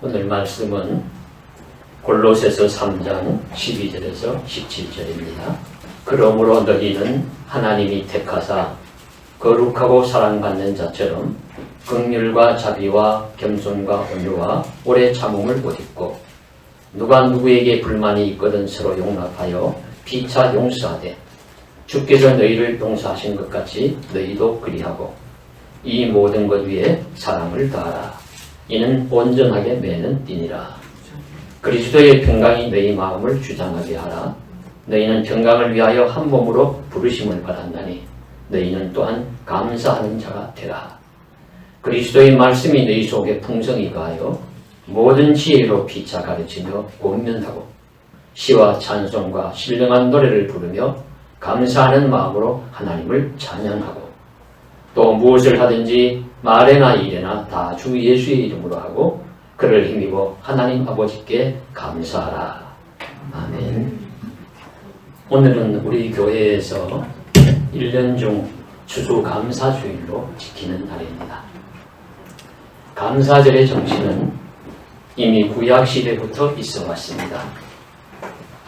오늘 말씀은 골로새서 3장 12절에서 17절입니다. 그러므로 너희는 하나님이 택하사 거룩하고 사랑받는 자처럼 긍휼과 자비와 겸손과 온유와 오래 참음을 못 입고 누가 누구에게 불만이 있거든 서로 용납하여 피차 용서하되 주께서 너희를 용서하신 것 같이 너희도 그리하고 이 모든 것 위에 사랑을 더하라. 이는 온전하게 매는 띠니라. 그리스도의 평강이 너희 마음을 주장하게 하라. 너희는 평강을 위하여 한 몸으로 부르심을 받았나니 너희는 또한 감사하는 자가 되라. 그리스도의 말씀이 너희 속에 풍성히 가하여 모든 지혜로 피차 가르치며 권면하고 시와 찬송과 신령한 노래를 부르며 감사하는 마음으로 하나님을 찬양하고 또 무엇을 하든지 말에나 일에나 다 주 예수의 이름으로 하고 그를 힘입어 하나님 아버지께 감사하라. 아멘. 오늘은 우리 교회에서 1년 중 추수감사주일로 지키는 날입니다. 감사절의 정신은 이미 구약시대부터 있어 왔습니다.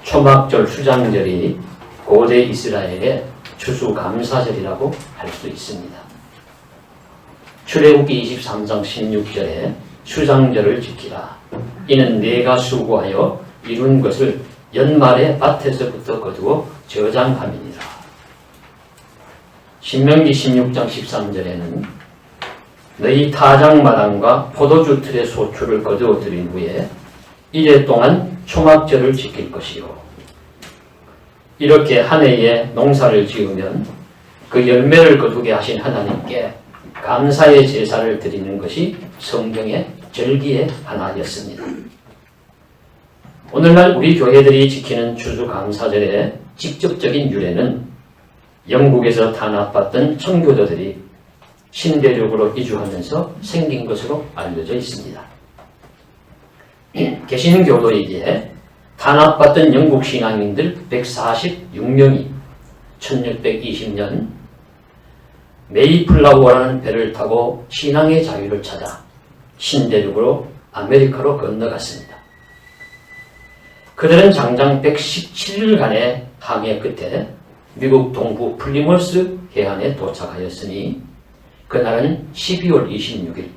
초막절 수장절이 고대 이스라엘의 추수감사절이라고 할 수 있습니다. 출애굽기 23장 16절에 수장절을 지키라. 이는 내가 수고하여 이룬 것을 연말에 밭에서부터 거두어 저장함이니라. 신명기 16장 13절에는 너희 타작마당과 포도주 틀의 소출을 거두어 들인 후에 이래 동안 초막절을 지킬 것이요. 이렇게 한 해에 농사를 지으면 그 열매를 거두게 하신 하나님께 감사의 제사를 드리는 것이 성경의 절기의 하나였습니다. 오늘날 우리 교회들이 지키는 추수감사절의 직접적인 유래는 영국에서 탄압받던 청교도들이 신대륙으로 이주하면서 생긴 것으로 알려져 있습니다. 개신교도이기에 탄압받던 영국 신앙인들 146명이 1620년 메이플라워라는 배를 타고 신앙의 자유를 찾아 신대륙으로 아메리카로 건너갔습니다. 그들은 장장 117일간의 항해 끝에 미국 동부 플리머스 해안에 도착하였으니 그날은 12월 26일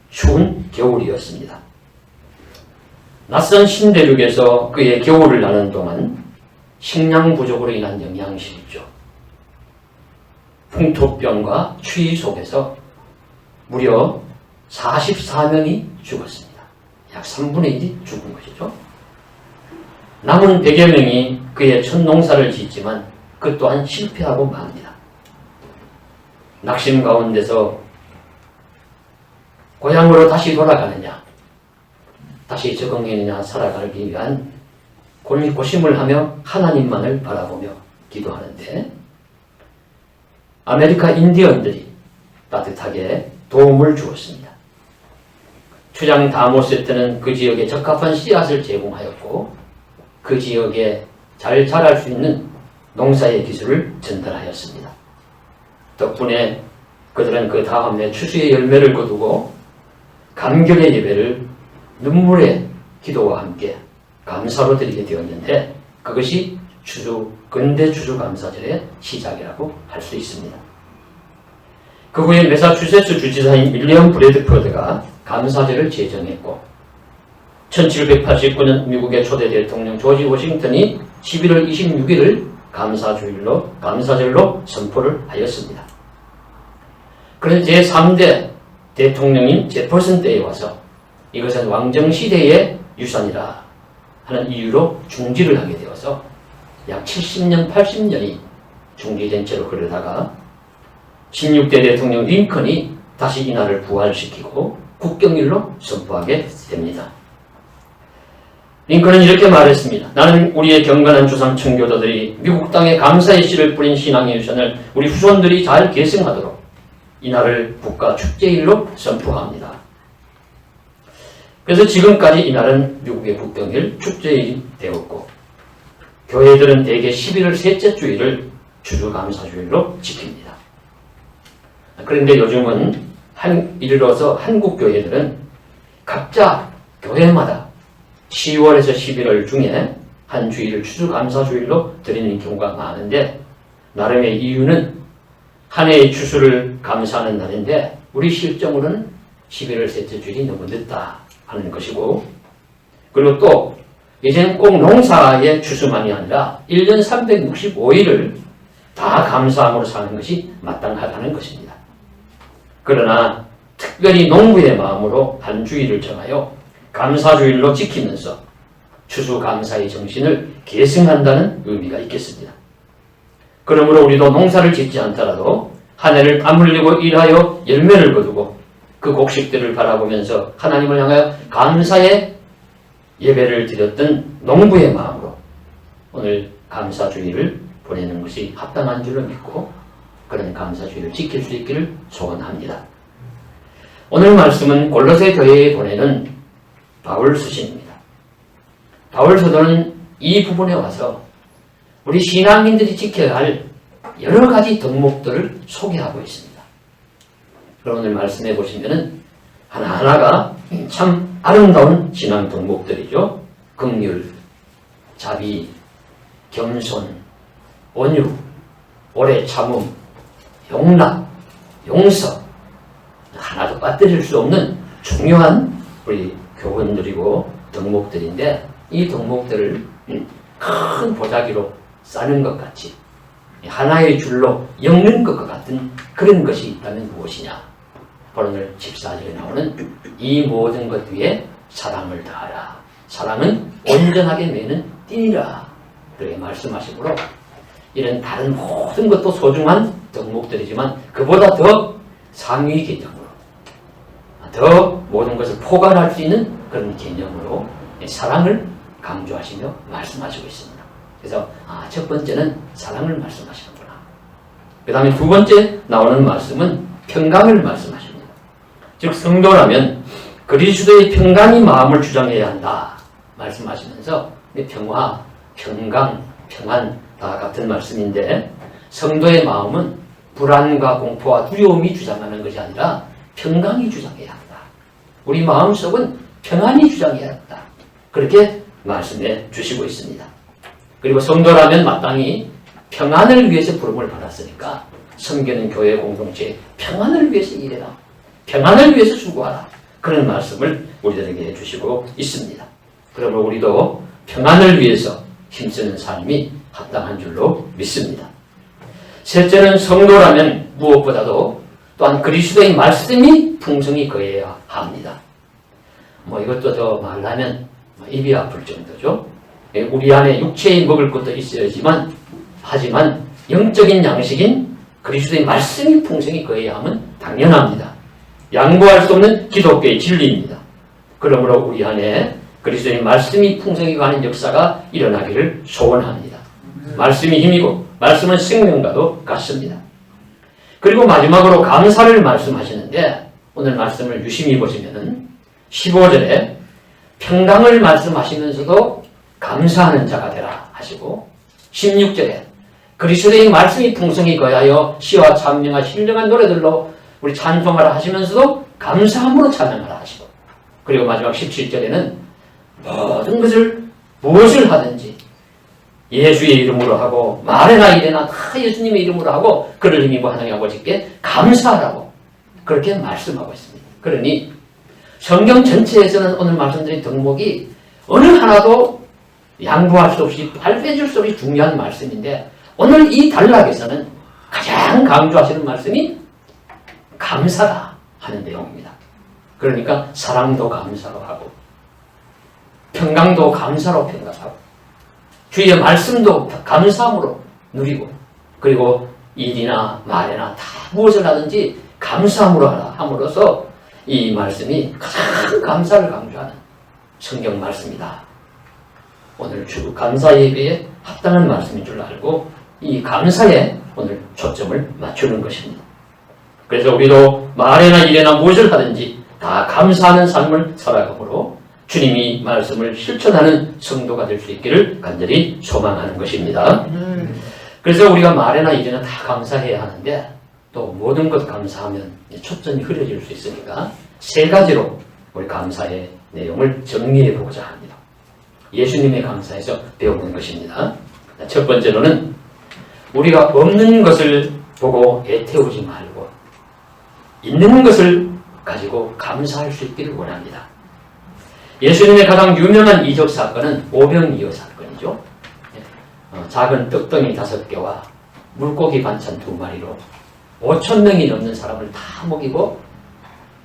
추운 겨울이었습니다. 낯선 신대륙에서 그의 겨울을 나는 동안 식량 부족으로 인한 영양실조, 풍토병과 추위 속에서 무려 44명이 죽었습니다. 약 3분의 1이 죽은 것이죠. 남은 100여 명이 그의 첫 농사를 짓지만 그 또한 실패하고 맙니다. 낙심 가운데서 고향으로 다시 돌아가느냐, 다시 적응해느냐 살아가기 위한 고심을 하며 하나님만을 바라보며 기도하는데 아메리카 인디언들이 따뜻하게 도움을 주었습니다. 추장 다모세트는 그 지역에 적합한 씨앗을 제공하였고 그 지역에 잘 자랄 수 있는 농사의 기술을 전달하였습니다. 덕분에 그들은 그 다음에 추수의 열매를 거두고 감격의 예배를 눈물의 기도와 함께 감사로 드리게 되었는데 그것이 근대 추수감사절의 시작이라고 할 수 있습니다. 그 후에 매사추세츠 주지사인 윌리엄 브래드퍼드가 감사절을 제정했고 1789년 미국의 초대 대통령 조지 워싱턴이 11월 26일을 감사절로 선포를 하였습니다. 그런데 제3대 대통령인 제퍼슨 때에 와서 이것은 왕정시대의 유산이라 하는 이유로 중지를 하게 되어서 약 70년, 80년이 중지된 채로 흐르다가 16대 대통령 링컨이 다시 이날을 부활시키고 국경일로 선포하게 됩니다. 링컨은 이렇게 말했습니다. 나는 우리의 경건한 조상 청교도들이 미국 땅에 감사의 씨를 뿌린 신앙의 유산을 우리 후손들이 잘 계승하도록 이날을 국가 축제일로 선포합니다. 그래서 지금까지 이날은 미국의 국경일 축제일이 되었고 교회들은 대개 11월 셋째 주일을 추수감사주일로 지킵니다. 그런데 요즘은 이르러서 한국 교회들은 각자 교회마다 10월에서 11월 중에 한 주일을 추수감사주일로 드리는 경우가 많은데, 나름의 이유는 한 해의 추수를 감사하는 날인데 우리 실정으로는 11월 셋째 주일이 너무 늦다 하는 것이고, 그리고 또 이제는 꼭 농사의 추수만이 아니라 1년 365일을 다 감사함으로 사는 것이 마땅하다는 것입니다. 그러나 특별히 농부의 마음으로 한 주일을 정하여 감사주일로 지키면서 추수감사의 정신을 계승한다는 의미가 있겠습니다. 그러므로 우리도 농사를 짓지 않더라도 한 해를 땀 흘리고 일하여 열매를 거두고 그 곡식들을 바라보면서 하나님을 향하여 감사의 예배를 드렸던 농부의 마음으로 오늘 감사주일을 보내는 것이 합당한 줄로 믿고 그런 감사주일을 지킬 수 있기를 소원합니다. 오늘 말씀은 골로새 교회에 보내는 바울 서신입니다. 바울 서도는 이 부분에 와서 우리 신앙인들이 지켜야 할 여러 가지 덕목들을 소개하고 있습니다. 그럼 오늘 말씀해 보시면은 하나하나가 참 아름다운 신앙 덕목들이죠. 긍휼, 자비, 겸손, 온유, 오래 참음, 용납, 용서, 하나도 빠뜨릴 수 없는 중요한 우리 교훈들이고 덕목들인데, 이 덕목들을 큰 보자기로 싸는 것 같이 하나의 줄로 엮는 것과 같은 그런 것이 있다면 무엇이냐? 바로 오늘 14절에 나오는 이 모든 것 위에 사랑을 다하라. 사랑은 온전하게 매는 띠니라. 그렇게 말씀하시므로 이런 다른 모든 것도 소중한 덕목들이지만 그보다 더 상위 개념으로, 더 모든 것을 포괄할 수 있는 그런 개념으로 사랑을 강조하시며 말씀하시고 있습니다. 그래서 첫 번째는 사랑을 말씀하시는구나. 그 다음에 두 번째 나오는 말씀은 평강을 말씀하십니다. 즉 성도라면 그리스도의 평강이 마음을 주장해야 한다 말씀하시면서 평화, 평강, 평안 다 같은 말씀인데, 성도의 마음은 불안과 공포와 두려움이 주장하는 것이 아니라 평강이 주장해야 한다. 우리 마음속은 평안이 주장해야 한다. 그렇게 말씀해 주시고 있습니다. 그리고 성도라면 마땅히 평안을 위해서 부름을 받았으니까 섬기는 교회 공동체의 평안을 위해서 일해라. 평안을 위해서 수고하라. 그런 말씀을 우리들에게 해주시고 있습니다. 그러므로 우리도 평안을 위해서 힘쓰는 삶이 합당한 줄로 믿습니다. 셋째는 성도라면 무엇보다도 또한 그리스도의 말씀이 풍성히 거해야 합니다. 이것도 더 말하면 입이 아플 정도죠. 우리 안에 육체에 먹을 것도 있어야지만, 하지만 영적인 양식인 그리스도의 말씀이 풍성히 거해야 함은 당연합니다. 양보할 수 없는 기독교의 진리입니다. 그러므로 우리 안에 그리스도의 말씀이 풍성히 가는 역사가 일어나기를 소원합니다. 말씀이 힘이고 말씀은 생명과도 같습니다. 그리고 마지막으로 감사를 말씀하시는데, 오늘 말씀을 유심히 보시면은 15절에 평강을 말씀하시면서도 감사하는 자가 되라 하시고, 16절에 그리스도의 말씀이 풍성히 거하여 시와 찬명과 신령한 노래들로 우리 찬송하라 하시면서도 감사함으로 찬양하라 하시고, 그리고 마지막 17절에는 모든 것을 무엇을 하든지 예수의 이름으로 하고 말해나 이래나 다 예수님의 이름으로 하고 그를 힘입어 하나님 아버지께 감사하라고 그렇게 말씀하고 있습니다. 그러니 성경 전체에서는 오늘 말씀드린 덕목이 어느 하나도 양보할 수 없이 발 빼줄 수 없이 중요한 말씀인데, 오늘 이 단락에서는 가장 강조하시는 말씀이 감사다 하는 내용입니다. 그러니까 사랑도 감사로 하고 평강도 감사로 평강하고 주의 말씀도 감사함으로 누리고, 그리고 일이나 말이나 다 무엇을 하든지 감사함으로 하라 함으로써 이 말씀이 가장 감사를 강조하는 성경 말씀이다. 오늘 주 감사 예배에 합당한 말씀인 줄 알고 이 감사에 오늘 초점을 맞추는 것입니다. 그래서 우리도 말이나 일이나 무엇을 하든지 다 감사하는 삶을 살아가므로 주님이 말씀을 실천하는 성도가 될 수 있기를 간절히 소망하는 것입니다. 그래서 우리가 말이나 일이나 다 감사해야 하는데, 또 모든 것 감사하면 초점이 흐려질 수 있으니까 세 가지로 우리 감사의 내용을 정리해 보고자 합니다. 예수님의 감사에서 배우는 것입니다. 첫 번째로는 우리가 없는 것을 보고 애태우지 말고 있는 것을 가지고 감사할 수 있기를 원합니다. 예수님의 가장 유명한 이적 사건은 오병이어 사건이죠. 작은 떡덩이 5개와 물고기 반찬 2마리로 5,000명이 넘는 사람을 다 먹이고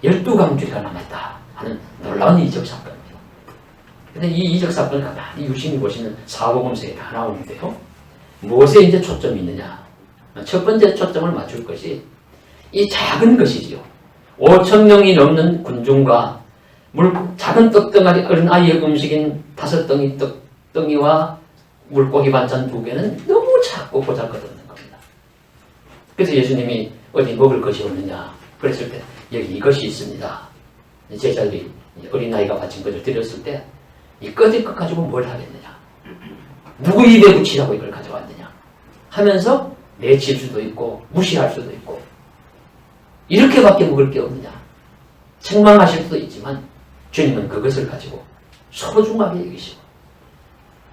12강줄이가 남았다 하는 놀라운 이적 사건입니다. 그런데 이 이적 사건을 가만히 유심히 보시면 사복음서에 다 나오는데요. 무엇에 이제 초점이 있느냐? 첫 번째 초점을 맞출 것이 이 작은 것이지요. 5,000명이 넘는 군중과 작은 떡덩아리 어린 아이의 음식인 5덩이 떡덩이와 물고기 반찬 2개는 너무 작고 보잘것없는 겁니다. 그래서 예수님이 어디 먹을 것이 없느냐 그랬을 때 여기 이것이 있습니다. 제자들이 어린아이가 바친 것을 드렸을 때 이 꺼질 것 가지고 뭘 하겠느냐, 누구 입에 붙이라고 이걸 가져왔느냐 하면서 내칠 수도 있고 무시할 수도 있고 이렇게밖에 먹을 게 없느냐 책망하실 수도 있지만 주님은 그것을 가지고 소중하게 여기시고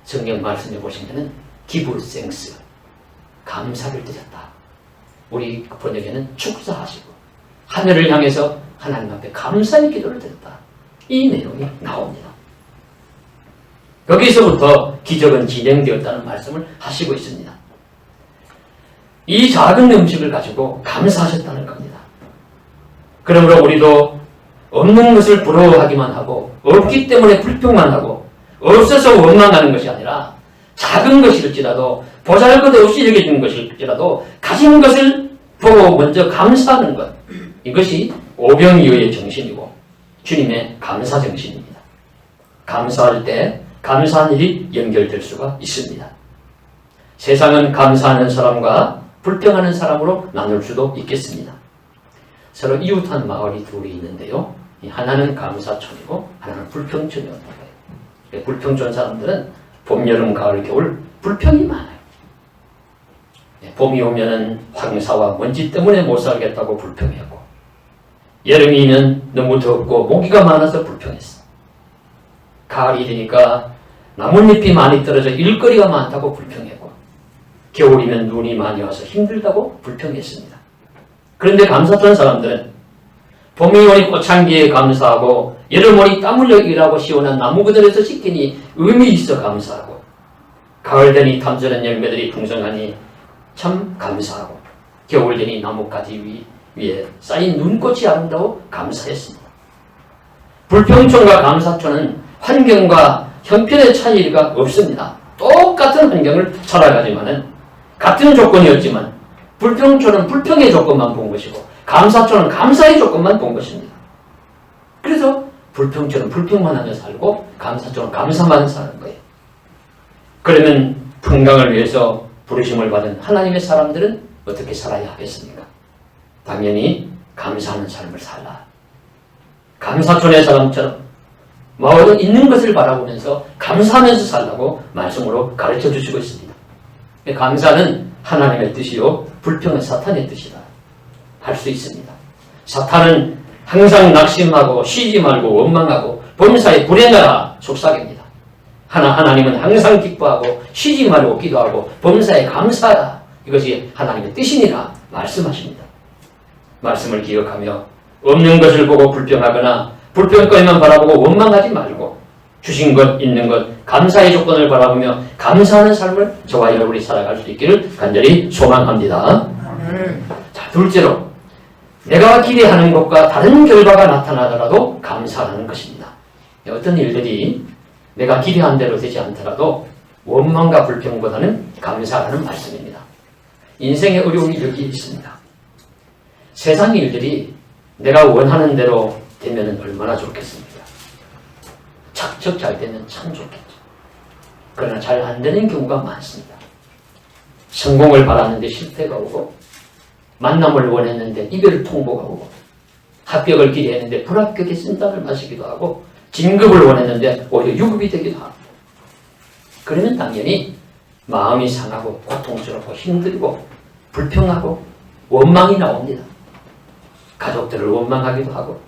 성경 말씀해 보시면은 give thanks, 감사를 드렸다. 우리 번역에는 축사하시고 하늘을 향해서 하나님 앞에 감사의 기도를 드렸다. 이 내용이 나옵니다. 여기서부터 기적은 진행되었다는 말씀을 하시고 있습니다. 이 작은 음식을 가지고 감사하셨다는 겁니다. 그러므로 우리도 없는 것을 부러워하기만 하고 없기 때문에 불평만 하고 없어서 원망하는 것이 아니라 작은 것일지라도 보잘것없이 여겨진 것일지라도 가진 것을 보고 먼저 감사하는 것, 이것이 오병이어의 정신이고 주님의 감사 정신입니다. 감사할 때 감사한 일이 연결될 수가 있습니다. 세상은 감사하는 사람과 불평하는 사람으로 나눌 수도 있겠습니다. 서로 이웃한 마을이 2이 있는데요. 하나는 감사촌이고 하나는 불평촌이었던 거예요. 불평촌 사람들은 봄, 여름, 가을, 겨울 불평이 많아요. 봄이 오면은 황사와 먼지 때문에 못 살겠다고 불평했고, 여름이면 너무 덥고 모기가 많아서 불평했어. 가을이 되니까 나뭇잎이 많이 떨어져 일거리가 많다고 불평했고, 겨울이면 눈이 많이 와서 힘들다고 불평했습니다. 그런데 감사촌 사람들은 봄이 오니 꽃향기에 감사하고, 여름 오니 땀 흘려 일하고 시원한 나무 그늘에서 씻기니 의미 있어 감사하고, 가을 되니 탐스런 열매들이 풍성하니 참 감사하고, 겨울 되니 나뭇가지 위에 쌓인 눈꽃이 아름다워 감사했습니다. 불평촌과 감사촌은 환경과 형편의 차이가 없습니다. 똑같은 환경을 살아가지만은 같은 조건이었지만 불평촌은 불평의 조건만 본 것이고 감사촌은 감사의 조건만 본 것입니다. 그래서 불평촌은 불평만 하며 살고 감사촌은 감사만 사는 거예요. 그러면 평강을 위해서 부르심을 받은 하나님의 사람들은 어떻게 살아야 하겠습니까? 당연히 감사하는 삶을 살라. 감사촌의 사람처럼 마을은 있는 것을 바라보면서 감사하면서 살라고 말씀으로 가르쳐 주시고 있습니다. 감사는 하나님의 뜻이요 불평은 사탄의 뜻이다 할 수 있습니다. 사탄은 항상 낙심하고 쉬지 말고 원망하고 범사에 불행하라 속삭입니다. 하나님은 항상 기뻐하고 쉬지 말고 기도하고 범사에 감사하라, 이것이 하나님의 뜻이니라 말씀하십니다. 말씀을 기억하며 없는 것을 보고 불평하거나 불평거리만 바라보고 원망하지 말고 주신 것, 있는 것, 감사의 조건을 바라보며 감사하는 삶을 저와 여러분이 살아갈 수 있기를 간절히 소망합니다. 자, 둘째로 내가 기대하는 것과 다른 결과가 나타나더라도 감사하는 것입니다. 어떤 일들이 내가 기대한 대로 되지 않더라도 원망과 불평보다는 감사하는 말씀입니다. 인생의 어려움이 여기 있습니다. 세상 일들이 내가 원하는 대로 되면 얼마나 좋겠습니까? 착착 잘 되면 참 좋겠죠. 그러나 잘 안 되는 경우가 많습니다. 성공을 바랐는데 실패가 오고, 만남을 원했는데 이별 통보가 오고, 합격을 기대했는데 불합격의 쓴땀을 마시기도 하고, 진급을 원했는데 오히려 유급이 되기도 합니다. 그러면 당연히 마음이 상하고 고통스럽고 힘들고 불평하고 원망이 나옵니다. 가족들을 원망하기도 하고,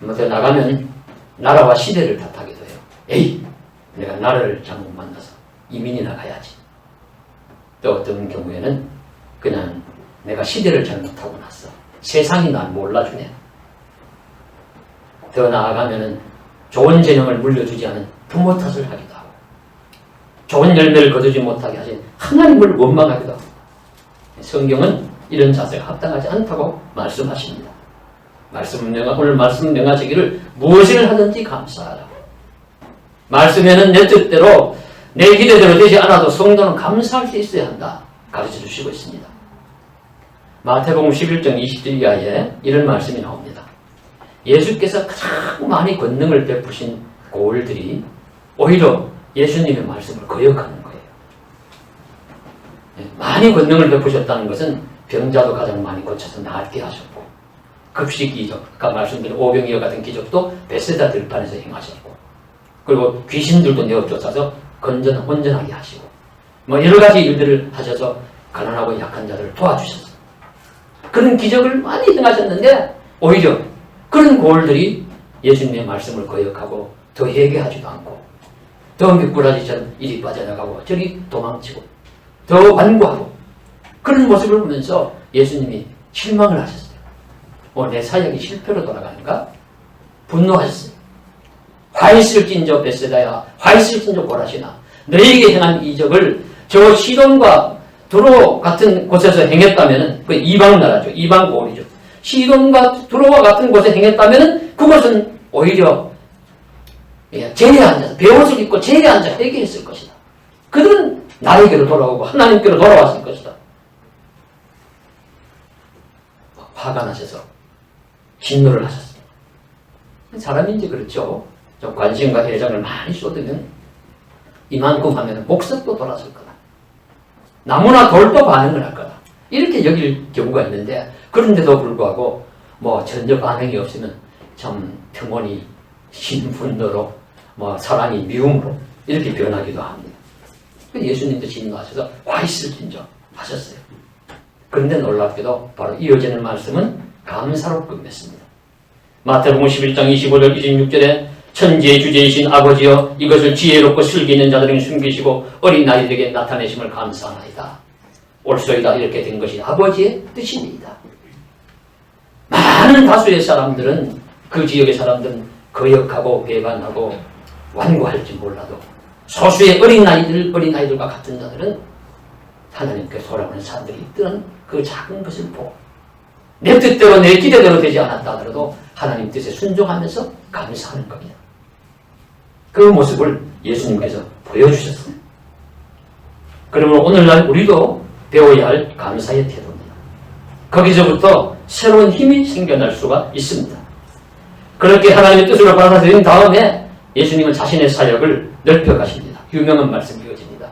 더 나가면 나라와 시대를 탓하기도 해요. 에이, 내가 나라를 잘못 만나서 이민이나 가야지. 또 어떤 경우에는 그냥 내가 시대를 잘못하고 났어. 세상이 날 몰라주네. 더 나아가면은 좋은 재능을 물려주지 않은 부모 탓을 하기도 하고, 좋은 열매를 거두지 못하게 하신 하나님을 원망하기도 하고. 성경은 이런 자세가 합당하지 않다고 말씀하십니다. 오늘 말씀 명하시기를 무엇을 하든지 감사하라. 말씀에는 내 뜻대로 내 기대대로 되지 않아도 성도는 감사할 수 있어야 한다 가르쳐 주시고 있습니다. 마태복음 11장 20절 이하에 이런 말씀이 나옵니다. 예수께서 가장 많이 권능을 베푸신 고을들이 오히려 예수님의 말씀을 거역하는 거예요. 많이 권능을 베푸셨다는 것은 병자도 가장 많이 고쳐서 낫게 하셨고, 급식 기적, 아까 말씀드린 오병이어 같은 기적도 베세다 들판에서 행하셨고, 그리고 귀신들도 내어쫓아서 온전하게 하시고, 여러 가지 일들을 하셔서 가난하고 약한 자들을 도와주셨어요. 그런 기적을 많이 행하셨는데 오히려 그런 고을들이 예수님의 말씀을 거역하고 더 회개하지도 않고 더 미꾸라지처럼 이리 빠져나가고 저리 도망치고 더 완고하고 그런 모습을 보면서 예수님이 실망을 하셨어요. 내 사역이 실패로 돌아가는가? 분노하셨어요. 화 있을진저 베세다야, 화 있을진저 고라시나, 너희에게 행한 이적을 저 시돈과 두로 같은 곳에서 행했다면, 그 이방 나라죠. 이방 고을이죠. 시돈과 두로와 같은 곳에 행했다면 그것은 오히려 제에 앉아서 배옷을 입고 제에 앉아 회개했을 것이다. 그들은 나에게로 돌아오고 하나님께로 돌아왔을 것이다. 화가 나셔서 진노를 하셨습니다. 사람인지 그렇죠. 좀 관심과 애정을 많이 쏟으면 이만큼 하면 목석도 돌아설 거다. 나무나 돌도 반응을 할 거다. 이렇게 여길 경우가 있는데, 그런데도 불구하고 전혀 반응이 없으면 참 평온이 신분노로 사랑이 미움으로 이렇게 변하기도 합니다. 예수님도 진노하셔서 화 있을진저 하셨어요. 그런데 놀랍게도 바로 이어지는 말씀은 감사로 끝맺습니다. 마태복음 11장 25절 26절에 천지의 주제이신 아버지여, 이것을 지혜롭고 슬기 있는 자들에게 숨기시고 어린 아이들에게 나타내심을 감사하나이다. 옳소이다. 이렇게 된 것이 아버지의 뜻입니다. 많은 다수의 사람들은, 그 지역의 사람들은 거역하고 배반하고 완고할지 몰라도 소수의 어린아이들과 같은 자들은 하나님께 돌아오는 사람들이 있던 그 작은 것을 보고 내 뜻대로 내 기대대로 되지 않았다 하더라도 하나님 뜻에 순종하면서 감사하는 겁니다. 그 모습을 예수님께서 보여주셨습니다. 그러면 오늘날 우리도 배워야 할 감사의 태도입니다. 거기서부터 새로운 힘이 생겨날 수가 있습니다. 그렇게 하나님의 뜻으로 받아들인 다음에 예수님은 자신의 사역을 넓혀가십니다. 유명한 말씀이 이어집니다.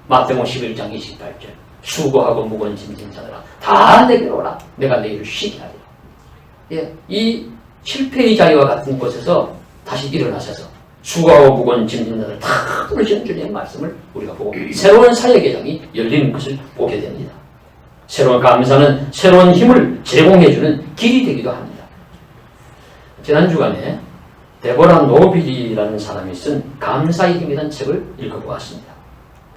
마태복음 11장 28절 수고하고 무거운 짐진 자들아 다 내게로 오라. 내가 너희를 쉬게 하리라. 이 실패의 자리와 같은 곳에서 다시 일어나셔서 수고하고 무거운 짐진 자들 다 부르시는 주님의 말씀을 우리가 보고 새로운 사역의 장이 열리는 것을 보게 됩니다. 새로운 감사는 새로운 힘을 제공해주는 길이 되기도 합니다. 지난 주간에 데보라 노빌이라는 사람이 쓴 감사의 힘이라는 책을 읽어보았습니다.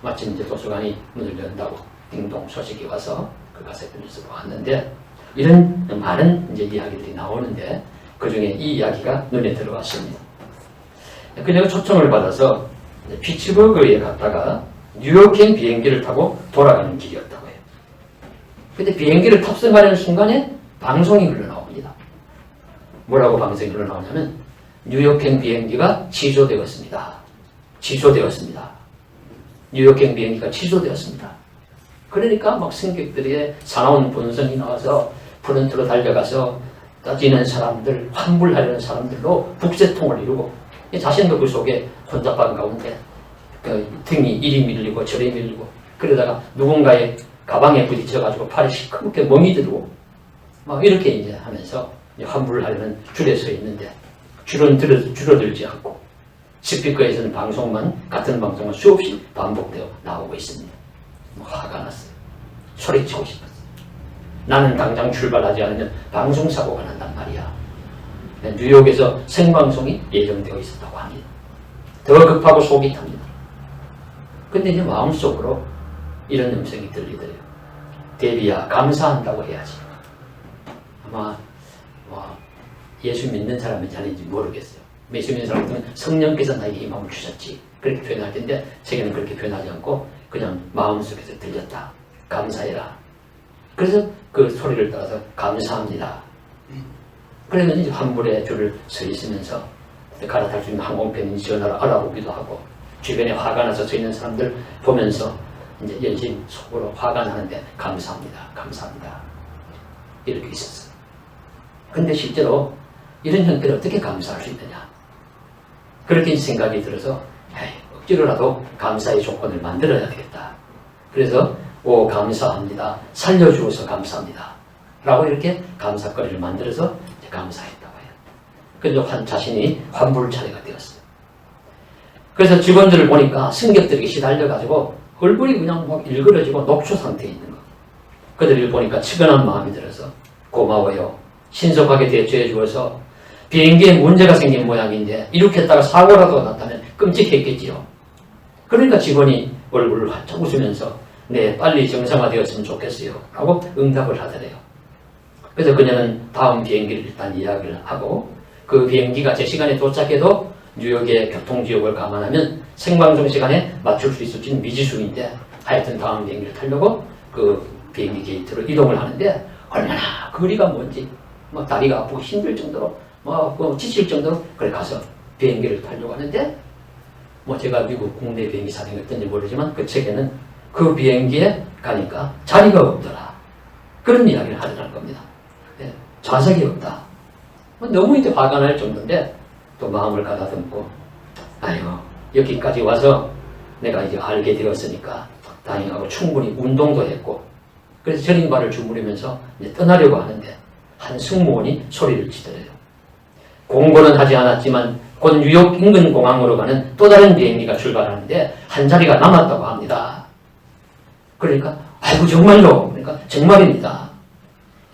마침 이제 도서관이 문을 연다고 딩동 소식이 와서 그 가서 뉴스 보았는데, 이런 많은 이제 이야기들이 나오는데 그 중에 이 이야기가 눈에 들어왔습니다. 그녀가 초청을 받아서 피츠버그에 갔다가 뉴욕행 비행기를 타고 돌아가는 길이었다고 해요. 근데 비행기를 탑승하는 순간에 방송이 흘러나옵니다. 뭐라고 방송이 흘러나오냐면 뉴욕행 비행기가 취소되었습니다. 뉴욕행 비행기가 취소되었습니다. 그러니까 막 승객들의 사나운 본성이 나와서 프런트로 달려가서 따지는 사람들, 환불하려는 사람들로 북새통을 이루고 자신도 그 속에 혼잡한 가운데 그 등이 이리 밀리고 저리 밀리고 그러다가 누군가의 가방에 부딪혀가지고 팔이 시커멓게 멍이 들고 막 이렇게 이제 하면서 환불하려는 줄에 서 있는데 줄은 줄어들지 않고 스피커에서는 같은 방송만 수없이 반복되어 나오고 있습니다. 화가 났어요. 소리치고 싶었어요. 나는 당장 출발하지 않으면 방송사고가 난단 말이야. 뉴욕에서 생방송이 예정되어 있었다고 합니다. 더 급하고 속이 탑니다. 근데 이제 마음속으로 이런 음성이 들리더래요. 데비야, 감사한다고 해야지. 아마 예수 믿는 사람인지 아닌지 모르겠어요. 예수 믿는 사람들은 성령께서 나에게 이 마음을 주셨지, 그렇게 표현할 텐데 제게는 그렇게 표현하지 않고 그냥 마음속에서 들렸다. 감사해라. 그래서 그 소리를 따라서 감사합니다. 그러면 이제 환불의 줄을 서 있으면서 갈아탈 수 있는 항공편인지 전화를 알아보기도 하고, 주변에 화가 나서 서 있는 사람들 보면서 이제 연신 속으로 화가 나는데 감사합니다. 감사합니다. 이렇게 있었어요. 근데 실제로 이런 형태를 어떻게 감사할 수 있느냐. 그렇게 생각이 들어서 억지로라도 감사의 조건을 만들어야 되겠다. 그래서 감사합니다. 살려주어서 감사합니다. 라고 이렇게 감사거리를 만들어서 감사했다고 해요. 그래서 자신이 환불 차례가 되었어요. 그래서 직원들을 보니까 승객들에게 시달려가지고 얼굴이 그냥 막 일그러지고 녹초 상태에 있는 거. 그들을 보니까 측은한 마음이 들어서 고마워요. 신속하게 대처해 주어서 비행기에 문제가 생긴 모양인데 이렇게 했다가 사고라도 났다면 끔찍했겠지요. 그러니까 직원이 얼굴을 활짝 웃으면서 네, 빨리 정상화되었으면 좋겠어요. 라고 응답을 하더래요. 그래서 그녀는 다음 비행기를 일단 예약을 하고, 그 비행기가 제 시간에 도착해도 뉴욕의 교통지역을 감안하면 생방송 시간에 맞출 수 있을지는 미지수인데, 하여튼 다음 비행기를 타려고 그 비행기 게이트로 이동을 하는데 얼마나 거리가 먼지, 다리가 아프고 힘들 정도로 지칠 정도로 그래 가서 비행기를 타려고 하는데, 제가 미국 국내 비행기 사정이 어떤지 모르지만 그 책에는 그 비행기에 가니까 자리가 없더라. 그런 이야기를 하더라는 겁니다. 네, 좌석이 없다. 너무 이제 화가 날 정도인데 또 마음을 가다듬고, 아유, 여기까지 와서 내가 이제 알게 되었으니까 다행하고 충분히 운동도 했고, 그래서 저린 발을 주무르면서 이제 떠나려고 하는데 한 승무원이 소리를 치더래요. 공고는 하지 않았지만 곧 뉴욕 인근 공항으로 가는 또 다른 비행기가 출발하는데 한 자리가 남았다고 합니다. 그러니까 아이고 정말요? 그러니까 정말입니다.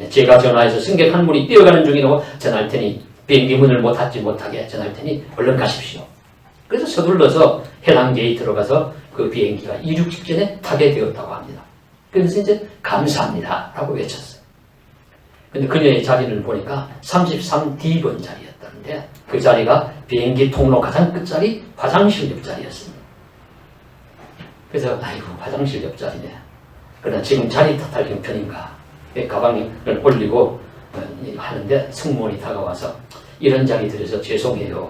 제가 전화해서 승객 한 분이 뛰어가는 중이라고 전할 테니 비행기 문을 닫지 못하게 전할 테니 얼른 가십시오. 그래서 서둘러서 해당 게이트로 가서 그 비행기가 이륙 직전에 타게 되었다고 합니다. 그래서 이제 감사합니다 라고 외쳤어요. 근데 그녀의 자리를 보니까 33D번 자리였다는데 그 자리가 비행기 통로 가장 끝자리 화장실 옆자리였습니다. 그래서 아이고 화장실 옆자리네. 그러나 지금 자리 탓할 형편인가. 가방을 올리고 하는데 승무원이 다가와서 이런 자리 들여서 죄송해요.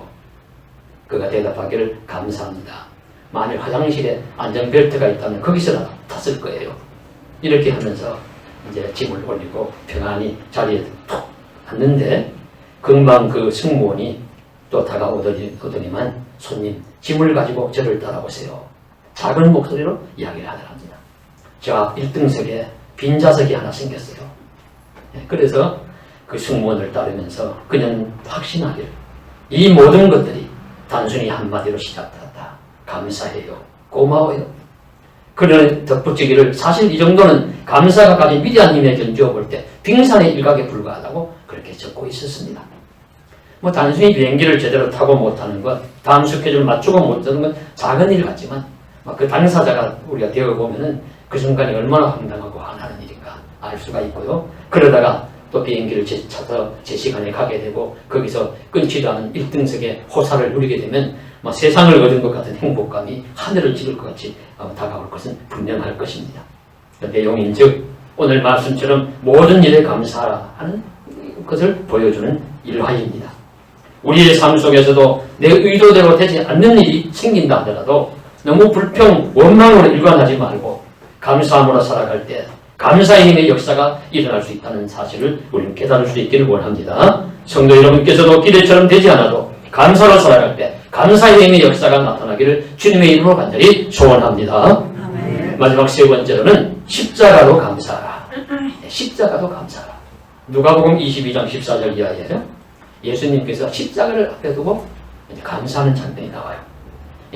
그가 대답하기를 감사합니다. 만일 화장실에 안전벨트가 있다면 거기서라도 탔을 거예요. 이렇게 하면서 이제 짐을 올리고 평안히 자리에 툭 앉는데 금방 그 승무원이 또 다가오더니만 손님 짐을 가지고 저를 따라오세요. 작은 목소리로 이야기를 하더랍니다. 저 앞 1등석에 빈 좌석이 하나 생겼어요. 그래서 그 승무원을 따르면서 그녀는 확신하기를 이 모든 것들이 단순히 한마디로 시작되었다. 감사해요. 고마워요. 그녀는 덧붙이기를 사실 이 정도는 감사가 가진 위대한 힘에 견주어 볼 때 빙산의 일각에 불과하다고 그렇게 적고 있었습니다. 단순히 비행기를 제대로 타고 못하는 것, 다음 스케줄 맞추고 못하는 건 작은 일 같지만 그 당사자가 우리가 되어보면은 그 순간이 얼마나 황당하고 화나는 일인가 알 수가 있고요. 그러다가 또 비행기를 찾아 제 시간에 가게 되고 거기서 끊지도 않은 1등석의 호사를 누리게 되면 세상을 얻은 것 같은 행복감이 하늘을 찌를 것 같이 다가올 것은 분명할 것입니다. 내용인즉 오늘 말씀처럼 모든 일에 감사하라 하는 것을 보여주는 일화입니다. 우리의 삶 속에서도 내 의도대로 되지 않는 일이 생긴다 하더라도 너무 불평, 원망으로 일관하지 말고 감사함으로 살아갈 때 감사의 힘의 역사가 일어날 수 있다는 사실을 우리는 깨달을 수 있기를 원합니다. 성도 여러분께서도 기대처럼 되지 않아도 감사로 살아갈 때 감사의 힘의 역사가 나타나기를 주님의 이름으로 간절히 소원합니다. 아멘. 마지막 세 번째로는 십자가로 감사하라. 십자가도 감사하라. 누가복음 22장 14절 이하예요. 예수님께서 십자가를 앞에 두고 감사하는 장면이 나와요.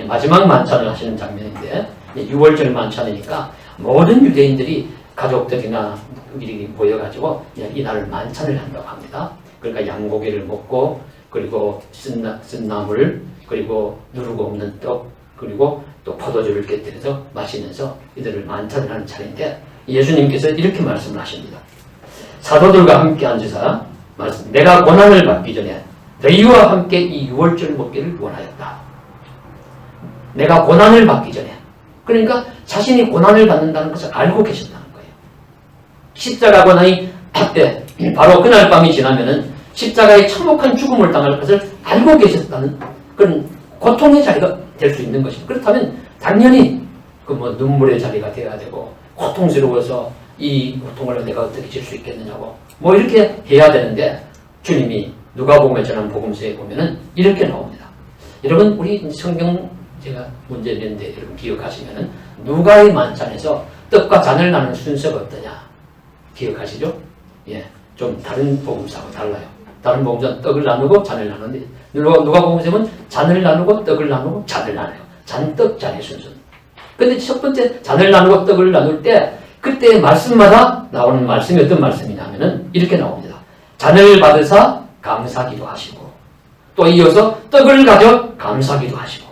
마지막 만찬을 하시는 장면인데 6월절 만찬이니까 모든 유대인들이 가족들이나 미리 모여가지고 이날을 만찬을 한다고 합니다. 그러니까 양고기를 먹고 그리고 쓴 나물, 그리고 누르고 없는 떡, 그리고 또 포도주를 깨뜨려서 마시면서 이들을 만찬을 하는 차례인데 예수님께서 이렇게 말씀을 하십니다. 사도들과 함께 앉으사 말씀, 내가 고난을 받기 전에 너희와 함께 이 유월절 먹기를 원하였다. 내가 고난을 받기 전에, 그러니까 자신이 고난을 받는다는 것을 알고 계셨다는 거예요. 십자가 고난이 앞에 바로 그날 밤이 지나면은 십자가의 참혹한 죽음을 당할 것을 알고 계셨다는 그런 고통의 자리가 될 수 있는 것입니다. 그렇다면 당연히 그 눈물의 자리가 되어야 되고 고통스러워서 이 고통을 내가 어떻게 질 수 있겠느냐고 이렇게 해야 되는데 주님이 누가복음에 전한 복음서에 보면은 이렇게 나옵니다. 여러분 우리 성경 제가 문제 냈는데 여러분 기억하시면은 누가의 만찬에서 떡과 잔을 나누는 순서가 어떠냐 기억하시죠? 예, 좀 다른 복음서하고 달라요. 다른 복음서는 떡을 나누고 잔을 나누는데 누가복음서는 잔을 나누고 떡을 나누고 잔을 나눠요. 잔떡 잔의 순서는. 근데 첫 번째 잔을 나누고 떡을 나눌 때 그때 말씀마다 나오는 말씀이 어떤 말씀이냐면은 이렇게 나옵니다. 잔을 받으사 감사기도 하시고 또 이어서 떡을 가져 감사기도 하시고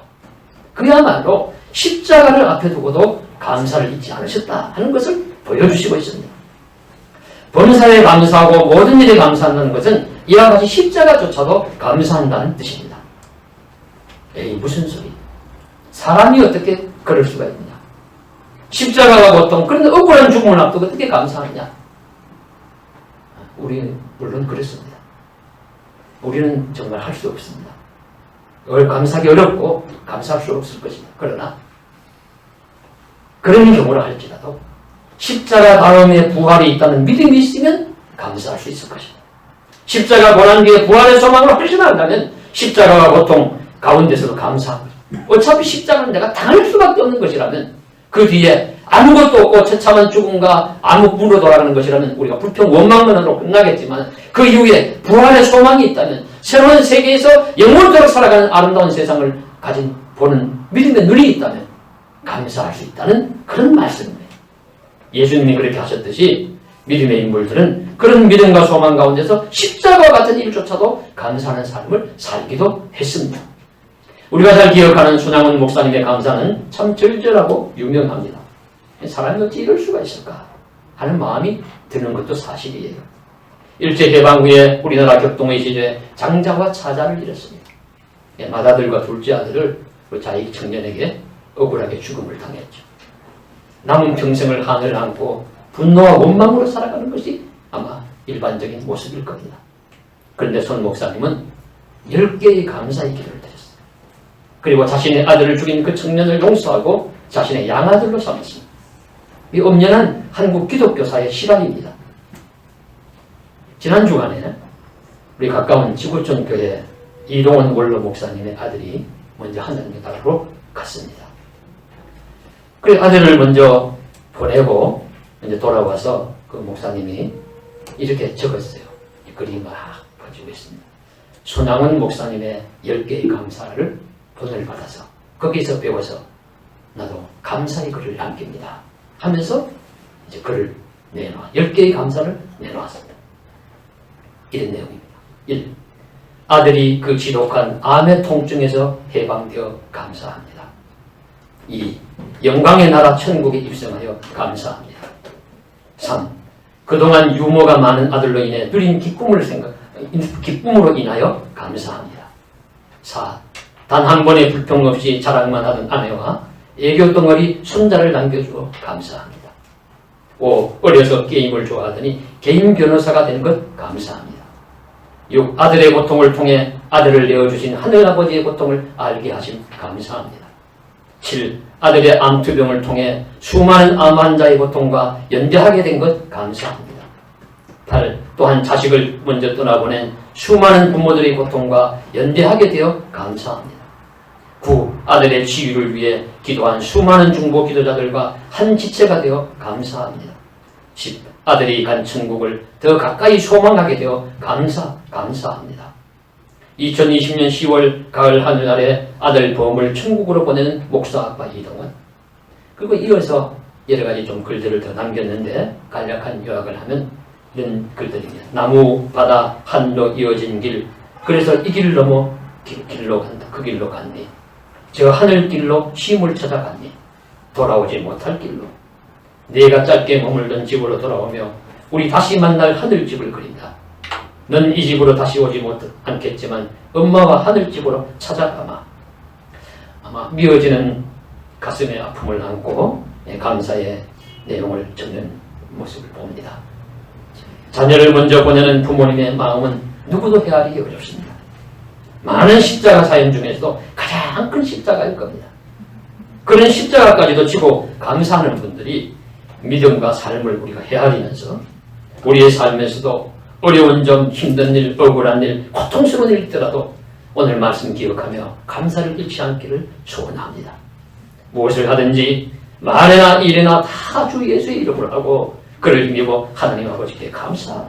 그야말로 십자가를 앞에 두고도 감사를 잊지 않으셨다 하는 것을 보여주시고 있습니다. 범사에 감사하고 모든 일에 감사한다는 것은 이와 같이 십자가조차도 감사한다는 뜻입니다. 에이 무슨 소리? 사람이 어떻게 그럴 수가 있느냐? 십자가가 보통 그런데 억울한 죽음을 앞두고 어떻게 감사하느냐? 우리는 물론 그렇습니다. 우리는 정말 할 수 없습니다. 감사하기 어렵고 감사할 수 없을 것입니다. 그러나 그런 경우라 할지라도 십자가 다음에 부활이 있다는 믿음이 있으면 감사할 수 있을 것입니다. 십자가 고난 뒤에 부활의 소망으로 헌신한다면 십자가가 고통 가운데서도 감사합니다. 어차피 십자가는 내가 당할 수밖에 없는 것이라면 그 뒤에 아무것도 없고 처참한 죽음과 암흑문으로 돌아가는 것이라면 우리가 불평 원망만으로 끝나겠지만 그 이후에 부활의 소망이 있다면 새로운 세계에서 영원토록 살아가는 아름다운 세상을 보는 믿음의 눈이 있다면 감사할 수 있다는 그런 말씀입니다. 예수님이 그렇게 하셨듯이 믿음의 인물들은 그런 믿음과 소망 가운데서 십자가와 같은 일조차도 감사하는 삶을 살기도 했습니다. 우리가 잘 기억하는 손양원 목사님의 감사는 참 절절하고 유명합니다. 사람이 어찌 이럴 수가 있을까 하는 마음이 드는 것도 사실이에요. 일제해방 후에 우리나라 격동의 시대에 장자와 차자를 잃었습니다. 맏아들과 둘째 아들을 자기 청년에게 억울하게 죽음을 당했죠. 남은 평생을 한을 안고 분노와 원망으로 살아가는 것이 아마 일반적인 모습일 겁니다. 그런데 손 목사님은 10개의 감사의 기도를 드렸어요. 그리고 자신의 아들을 죽인 그 청년을 용서하고 자신의 양아들로 삼았습니다. 이 엄연한 한국 기독교사의 실화입니다. 지난 주간에 우리 가까운 지구촌 교회 이동원 원로 목사님의 아들이 먼저 하늘의 나라로 갔습니다. 그 아들을 먼저 보내고 이제 돌아와서 그 목사님이 이렇게 적었어요. 이 글이 막 가지고 있습니다. 손양원 목사님의 10개의 감사를 본을 받아서 거기서 배워서 나도 감사의 글을 남깁니다 하면서 이제 글을 10개의 감사를 내놓았습니다. 이런 내용입니다. 1. 아들이 그 지독한 암의 통증에서 해방되어 감사합니다. 2. 영광의 나라 천국에 입성하여 감사합니다. 3. 그동안 유머가 많은 아들로 인해 누린 기쁨으로 인하여 감사합니다. 4. 단 한 번의 불평 없이 자랑만 하던 아내와 애교 덩어리 손자를 남겨주어 감사합니다. 5. 어려서 게임을 좋아하더니 개인 변호사가 된 것 감사합니다. 6. 아들의 고통을 통해 아들을 내어주신 하늘아버지의 고통을 알게 하심 감사합니다. 7. 아들의 암투병을 통해 수많은 암 환자의 고통과 연대하게 된 것 감사합니다. 8. 또한 자식을 먼저 떠나보낸 수많은 부모들의 고통과 연대하게 되어 감사합니다. 9. 아들의 치유를 위해 기도한 수많은 중보 기도자들과 한 지체가 되어 감사합니다. 10. 아들이 간 천국을 더 가까이 소망하게 되어 감사합니다. 2020년 10월 가을 하늘 아래 아들 범을 천국으로 보내는 목사 아빠 이동원. 그리고 이어서 여러 가지 좀 글들을 더 남겼는데 간략한 요약을 하면 이런 글들입니다. 나무, 바다, 한로 이어진 길, 그래서 이 길을 넘어 길로 간다. 그 길로 갔니? 저 하늘길로 쉼을 찾아갔니? 돌아오지 못할 길로. 내가 짧게 머물던 집으로 돌아오며 우리 다시 만날 하늘집을 그린다. 넌 이 집으로 다시 오지 않겠지만 엄마와 하늘집으로 찾아가마. 아마 미어지는 가슴에 아픔을 안고 감사의 내용을 적는 모습을 봅니다. 자녀를 먼저 보내는 부모님의 마음은 누구도 헤아리기 어렵습니다. 많은 십자가 사연 중에서도 가장 큰 십자가일 겁니다. 그런 십자가까지도 지고 감사하는 분들이 믿음과 삶을 우리가 헤아리면서 우리의 삶에서도 어려운 점, 힘든 일, 억울한 일, 고통스러운 일이 있더라도 오늘 말씀 기억하며 감사를 잃지 않기를 소원합니다. 무엇을 하든지 말이나 일이나 다 주 예수의 이름으로 하고 그를 힘입어 하나님 아버지께 감사하라.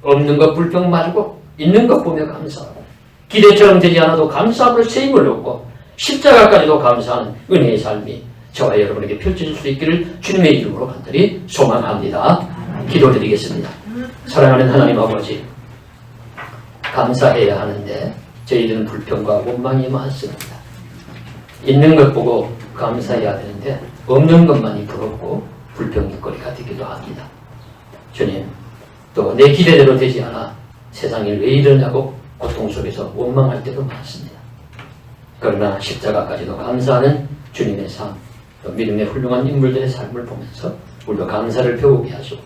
없는 것 불평 말고 있는 것 보며 감사하고 기대처럼 되지 않아도 감사함으로 세임을 얻고 십자가까지도 감사하는 은혜의 삶이 저와 여러분에게 펼쳐질 수 있기를 주님의 이름으로 간절히 소망합니다. 기도드리겠습니다. 사랑하는 하나님 아버지, 감사해야 하는데 저희들은 불평과 원망이 많습니다. 있는 것 보고 감사해야 되는데 없는 것만이 부럽고 불평거리가 되기도 합니다. 주님, 또 내 기대대로 되지 않아 세상에 왜 이러냐고 고통 속에서 원망할 때도 많습니다. 그러나 십자가까지도 감사하는 주님의 삶, 또 믿음의 훌륭한 인물들의 삶을 보면서 우리도 감사를 배우게 하시고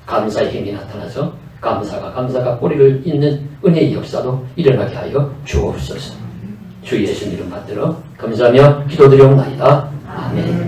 감사의 힘이 나타나서 감사가 뿌리를 잇는 은혜의 역사도 일어나게 하여 주옵소서. 주 예수님 이름 받들어 감사하며 기도드리옵나이다. 아멘.